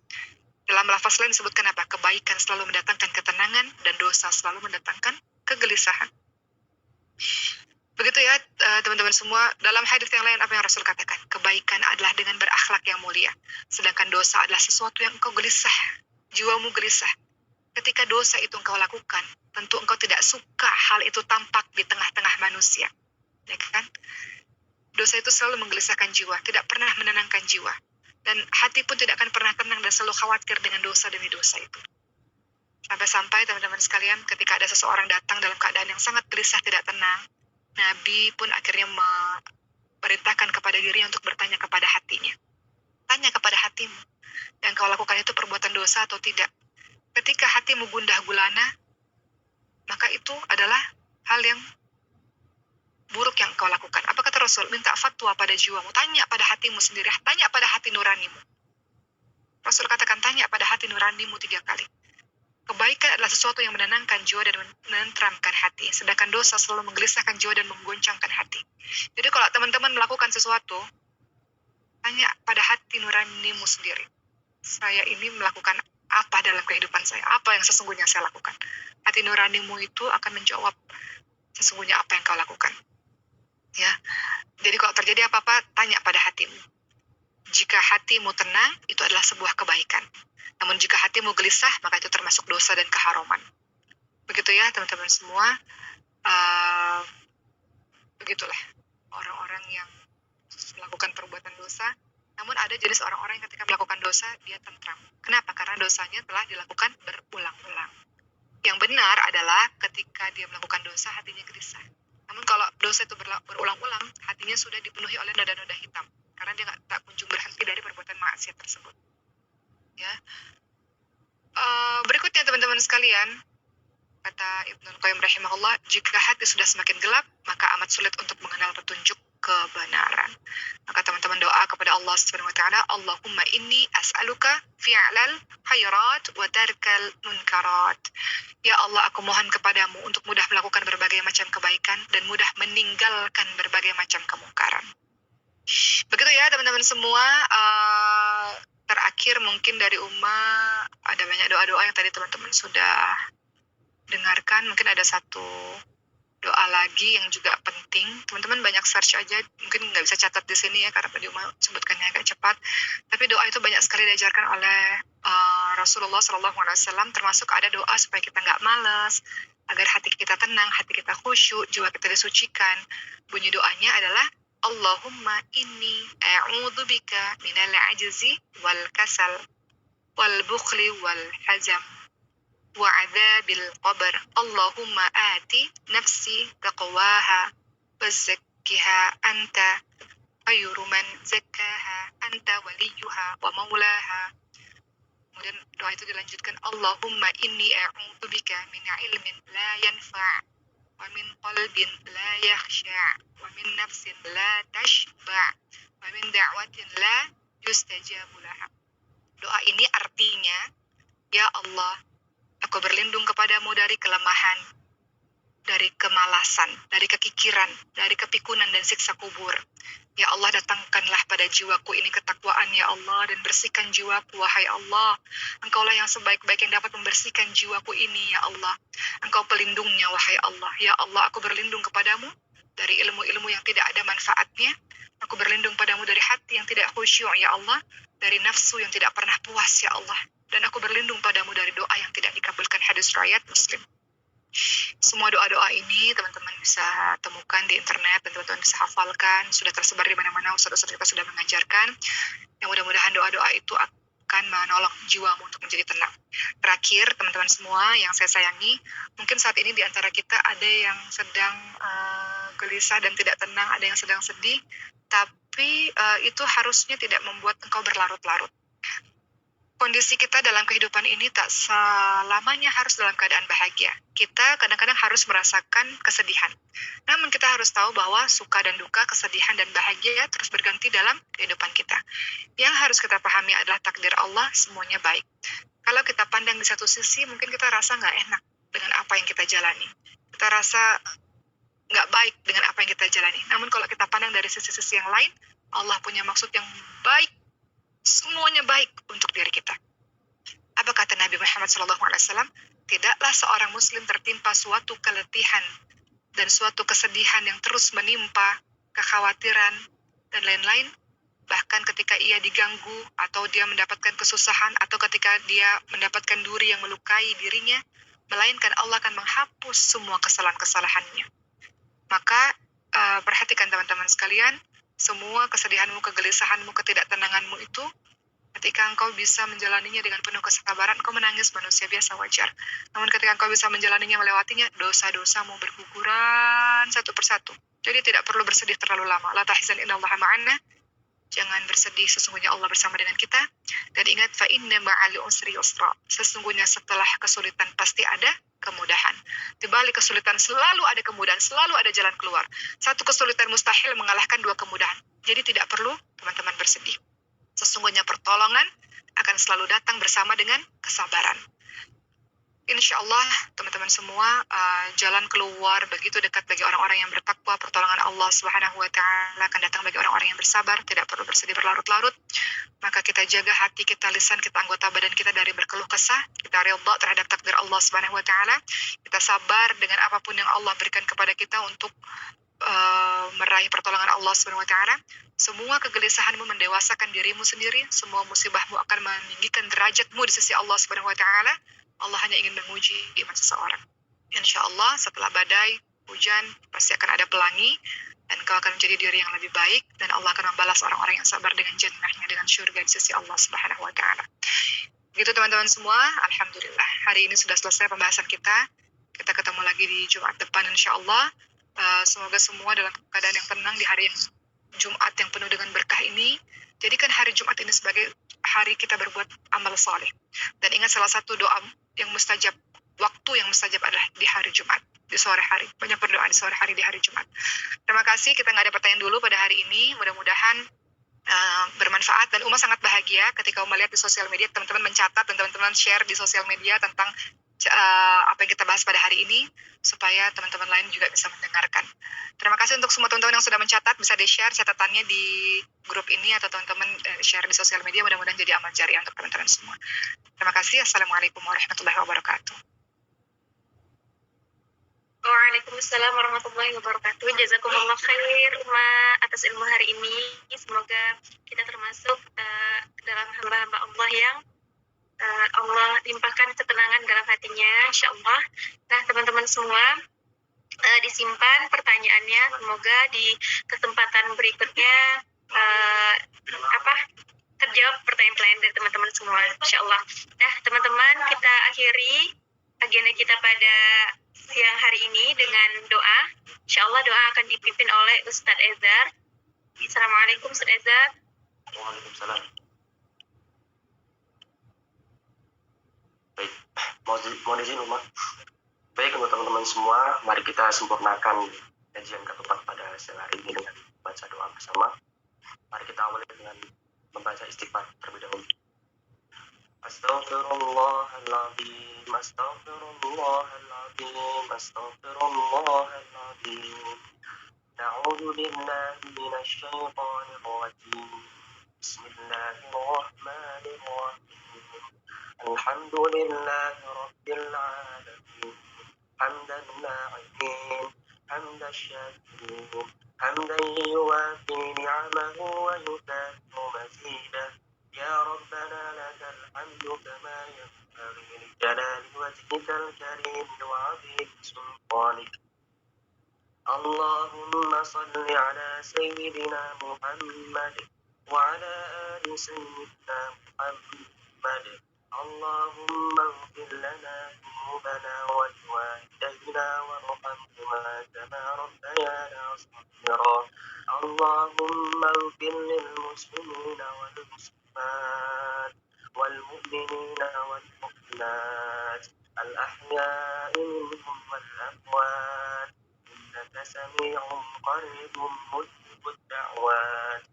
Dalam lafaz lain disebutkan apa? Kebaikan selalu mendatangkan ketenangan dan dosa selalu mendatangkan kegelisahan. Begitu ya teman-teman semua. Dalam hadis yang lain apa yang Rasul katakan? Kebaikan adalah dengan berakhlak yang mulia. Sedangkan dosa adalah sesuatu yang engkau gelisah. Jiwamu gelisah. Ketika dosa itu engkau lakukan, tentu engkau tidak suka hal itu tampak di tengah-tengah manusia. Ya kan? Dosa itu selalu menggelisahkan jiwa, tidak pernah menenangkan jiwa. Dan hati pun tidak akan pernah tenang dan selalu khawatir dengan dosa demi dosa itu. Sampai-sampai teman-teman sekalian, ketika ada seseorang datang dalam keadaan yang sangat gelisah, tidak tenang, Nabi pun akhirnya memerintahkan kepada dirinya untuk bertanya kepada hatinya. Tanya kepada hatimu, yang kau lakukan itu perbuatan dosa atau tidak. Ketika hatimu gundah gulana, maka itu adalah hal yang buruk yang kau lakukan. Apa kata Rasul? Minta fatwa pada jiwamu. Tanya pada hatimu sendiri. Tanya pada hati nuranimu. Rasul katakan, tanya pada hati nuranimu 3 kali. Kebaikan adalah sesuatu yang menenangkan jiwa dan menenteramkan hati. Sedangkan dosa selalu menggelisahkan jiwa dan menggoncangkan hati. Jadi kalau teman-teman melakukan sesuatu, tanya pada hati nuranimu sendiri. Saya ini melakukan apa dalam kehidupan saya? Apa yang sesungguhnya saya lakukan? Hati nuranimu itu akan menjawab sesungguhnya apa yang kau lakukan. Ya, jadi kalau terjadi apa-apa, tanya pada hatimu. Jika hatimu tenang, itu adalah sebuah kebaikan. Namun jika hatimu gelisah, maka itu termasuk dosa dan keharuman. Begitu ya teman-teman semua. Begitulah orang-orang yang melakukan perbuatan dosa. Namun ada jenis orang-orang yang ketika melakukan dosa, dia tentram. Kenapa? Karena dosanya telah dilakukan berulang-ulang. Yang benar adalah ketika dia melakukan dosa, hatinya gelisah. Namun kalau dosa itu berulang-ulang, hatinya sudah dipenuhi oleh noda-noda hitam. Karena dia tak kunjung berhenti dari perbuatan maksiat tersebut. Ya. Berikutnya teman-teman sekalian, kata Ibnul Qayyim rahimahullah, jika hati sudah semakin gelap, maka amat sulit untuk mengenal petunjuk kebenaran. Maka teman-teman doa kepada Allah Subhanahu wa taala, Allahumma inni as'aluka fi'lal khairat wa tarkal munkarat. Ya Allah, aku mohon kepadamu untuk mudah melakukan berbagai macam kebaikan dan mudah meninggalkan berbagai macam kemungkaran. Begitu ya teman-teman semua. Terakhir mungkin dari ada banyak doa-doa yang tadi teman-teman sudah dengarkan. Mungkin ada satu doa lagi yang juga penting. Teman-teman banyak search aja, mungkin nggak bisa catat di sini ya karena tadi sebutkannya agak cepat. Tapi doa itu banyak sekali diajarkan oleh Rasulullah SAW. Termasuk ada doa supaya kita nggak malas, agar hati kita tenang, hati kita khusyuk, jiwa kita disucikan. Bunyi doanya adalah Allahumma inni a'udzubika minal ajzi wal kasal wal bukhli wal hazam wa adzabil qabr. Allahumma ati nafsi taqwaha wa zakkiha anta khairu man zakkaha anta waliyuha wa maulaha. Kemudian doa itu dilanjutkan, Allahumma inni a'udzubika min ilmin la yanfa' wa min qalbin la yakhsha' wa min nafsin la tashba' wa min da'watin la yustajabu laha. Doa ini artinya, ya Allah, aku berlindung kepadamu dari kelemahan, dari kemalasan, dari kekikiran, dari kepikunan dan siksa kubur. Ya Allah, datangkanlah pada jiwaku ini ketakwaan ya Allah, dan bersihkan jiwaku wahai Allah. Engkaulah yang sebaik-baik yang dapat membersihkan jiwaku ini ya Allah. Engkau pelindungnya wahai Allah. Ya Allah, aku berlindung kepadamu dari ilmu-ilmu yang tidak ada manfaatnya. Aku berlindung padamu dari hati yang tidak khusyuk ya Allah, dari nafsu yang tidak pernah puas ya Allah. Dan aku berlindung padamu dari doa yang tidak dikabulkan. Hadis riwayat Muslim. Semua doa-doa ini teman-teman bisa temukan di internet dan teman-teman bisa hafalkan. Sudah tersebar di mana-mana, ustaz-ustaz kita sudah mengajarkan. Yang mudah-mudahan doa-doa itu akan menolong jiwamu untuk menjadi tenang. Terakhir, teman-teman semua yang saya sayangi, mungkin saat ini di antara kita ada yang sedang gelisah dan tidak tenang, ada yang sedang sedih, tapi itu harusnya tidak membuat engkau berlarut-larut. Kondisi kita dalam kehidupan ini tak selamanya harus dalam keadaan bahagia. Kita kadang-kadang harus merasakan kesedihan. Namun kita harus tahu bahwa suka dan duka, kesedihan dan bahagia terus berganti dalam kehidupan kita. Yang harus kita pahami adalah takdir Allah, semuanya baik. Kalau kita pandang di satu sisi, mungkin kita rasa nggak enak dengan apa yang kita jalani. Kita rasa nggak baik dengan apa yang kita jalani. Namun kalau kita pandang dari sisi-sisi yang lain, Allah punya maksud yang baik. Semuanya baik untuk diri kita. Apa kata Nabi Muhammad SAW? Tidaklah seorang muslim tertimpa suatu keletihan dan suatu kesedihan yang terus menimpa, kekhawatiran, dan lain-lain. Bahkan ketika ia diganggu, atau dia mendapatkan kesusahan, atau ketika dia mendapatkan duri yang melukai dirinya, melainkan Allah akan menghapus semua kesalahan-kesalahannya. Maka perhatikan teman-teman sekalian, semua kesedihanmu, kegelisahanmu, ketidaktenanganmu itu Ketika engkau bisa menjalaninya dengan penuh kesabaran, engkau menangis manusia biasa wajar. Namun ketika engkau bisa menjalaninya, melewatinya, dosa-dosamu berguguran satu persatu. Jadi tidak perlu bersedih terlalu lama. La tahzan innallaha ma'ana. Jangan bersedih, sesungguhnya Allah bersama dengan kita. Dan ingat, fa inna ma'al usri yusra. Sesungguhnya setelah kesulitan pasti ada kemudahan. Di balik kesulitan selalu ada kemudahan, selalu ada jalan keluar. Satu kesulitan mustahil mengalahkan dua kemudahan. Jadi tidak perlu teman-teman bersedih. Sesungguhnya pertolongan akan selalu datang bersama dengan kesabaran. Insya Allah teman-teman semua, jalan keluar begitu dekat bagi orang-orang yang bertakwa. Pertolongan Allah Subhanahu wa Ta'ala akan datang bagi orang-orang yang bersabar. Tidak perlu bersedih berlarut-larut. Maka kita jaga hati kita, lisan kita, anggota badan kita dari berkeluh kesah. Kita ridha terhadap takdir Allah Subhanahu wa Ta'ala. Kita sabar dengan apapun yang Allah berikan kepada kita untuk meraih pertolongan Allah Subhanahu wa Ta'ala. Semua kegelisahanmu mendewasakan dirimu sendiri. Semua musibahmu akan meninggikan derajatmu di sisi Allah Subhanahu wa Ta'ala. Allah hanya ingin menguji iman seseorang. Insya Allah setelah badai, hujan, pasti akan ada pelangi, dan kau akan menjadi diri yang lebih baik, dan Allah akan membalas orang-orang yang sabar dengan jannahnya, dengan surga di sisi Allah Subhanahu wa Ta'ala. Begitu teman-teman semua, Alhamdulillah. Hari ini sudah selesai pembahasan kita. Kita ketemu lagi di Jumat depan insya Allah. Semoga semua dalam keadaan yang tenang di hari yang Jumat yang penuh dengan berkah ini. Jadikan hari Jumat ini sebagai hari kita berbuat amal saleh. Dan ingat, salah satu doa yang mustajab, waktu yang mustajab adalah di hari Jumat, di sore hari. Banyak berdoa di sore hari, di hari Jumat. Terima kasih, kita nggak ada pertanyaan dulu pada hari ini. Mudah-mudahan bermanfaat, dan Uma sangat bahagia ketika Uma lihat di sosial media teman-teman mencatat dan teman-teman share di sosial media tentang apa yang kita bahas pada hari ini, supaya teman-teman lain juga bisa mendengarkan. Terima kasih untuk semua teman-teman yang sudah mencatat. Bisa di-share catatannya di grup ini, atau teman-teman share di sosial media. Mudah-mudahan jadi amal jariah untuk teman-teman semua. Terima kasih. Assalamualaikum warahmatullahi wabarakatuh. Waalaikumsalam warahmatullahi wabarakatuh. Jazakumullah khair Uma atas ilmu hari ini. Semoga kita termasuk dalam hamba-hamba Allah yang Allah limpahkan ketenangan dalam hatinya, insya Allah. Nah teman-teman semua, disimpan pertanyaannya, semoga di kesempatan berikutnya terjawab pertanyaan-pertanyaan dari teman-teman semua, insya Allah. Nah teman-teman, kita akhiri agenda kita pada siang hari ini dengan doa. Insya Allah doa akan dipimpin oleh Ustadz Ezar. Assalamualaikum Ustadz Ezar. Waalaikumsalam. Baik, mohon izin Uma. Baik, untuk teman-teman semua, mari kita sempurnakan kajian ketupat pada siang hari ini dengan baca doa bersama. Mari kita awali dengan membaca istighfar terlebih dahulu. Astaghfirullahaladzim, astaghfirullahaladzim, astaghfirullahaladzim. Na'udzu billahi minasy syaithanir rajim. Bismillahirrahmanirrahim. Alhamdulillahi rabbil alamin. Hamdan na'imin, hamdan syakirin, hamdan yuwafi ni'amahu wa yukafi'u mazidah. Ya Rabbana lakal hamdu kama yanbaghi li jalali wajhikal karim wa 'azimi sultanik. Allahumma salli ala sayyidina Muhammad wa ala ali sayyidina Muhammad. Allahumma ighfir lana dhunubana wa liwalidayna warhamhuma kama rabbayana shaghira. Allahumma ighfir lil muslimina wal muslimat wal mu'minina wal mu'minat al ahya'i minhum wal amwat innaka sami'un qaribun mujibud da'wat.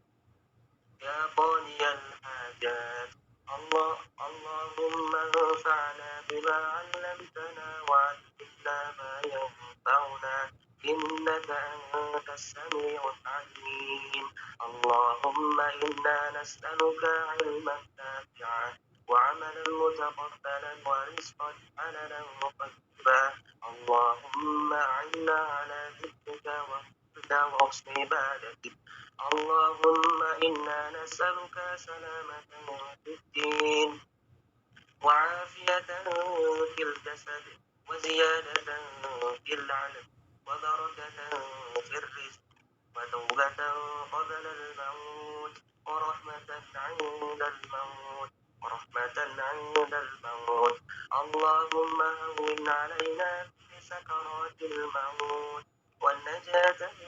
Ya qadiyal hajat, Allahumma anfa'na bima 'allamtana wa 'allimna ma yanfa'una innaka antas sami'ul 'alim. Allahumma inna nas'aluka 'ilman nafi'an wa 'amalan mutaqabbalan wa rizqan halalan tayyiban. Allahumma 'inna 'ala dhikrika wa shukrika wa husni ibadatik. Allahumma inna nas'aluka salamatan fid din wa 'afiyatan fil jasad wa ziyadatan fil 'ilm wa barakatan fir rizq wa tawbatan qabla al maut wa rahmatan 'inda al maut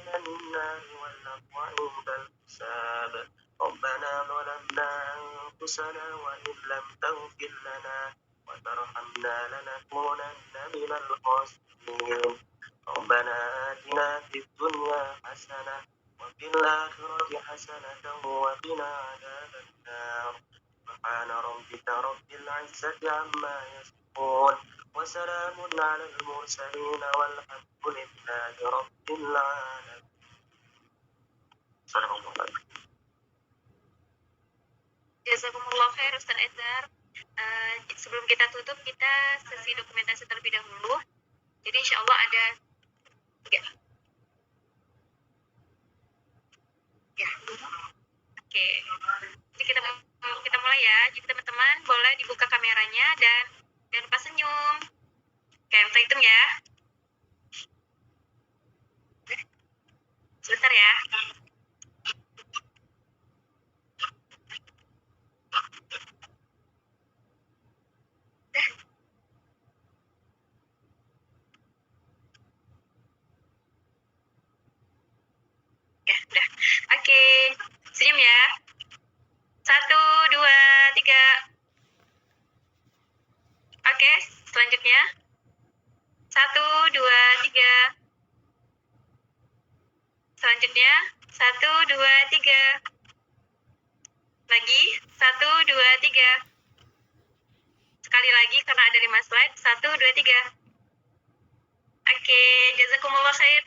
من النار واللقو عند الحساب ربنا ظلمنا أنفسنا وإن لم تغفر لنا وترحمنا لنكونن من الخاسرين ربنا آتنا في الدنيا حسنة وفي الآخرة حسنة وقنا عذاب النار سبحان ربك رب العزة عما يصفون وسلام على المرسلين والحمد لله رب العالمين. صدق الله العظيم. Jazakumullah khair Ustaz Edhar. Sebelum kita tutup, kita sesi dokumentasi terlebih dahulu. Jadi insya Allah ada 3. Ya. Oke. Jadi kita mulai ya. Jadi teman-teman boleh dibuka kameranya dan jangan lupa senyum. Oke, kita hitung ya. Sebentar ya. Ya, udah. Oke. Senyum ya. 1, 2, 3. Oke, selanjutnya. 1, 2, 3. Selanjutnya. 1, 2, 3. Lagi. 1, 2, 3. Sekali lagi karena ada 5 slide. 1, 2, 3. Oke, jazakumullah khair.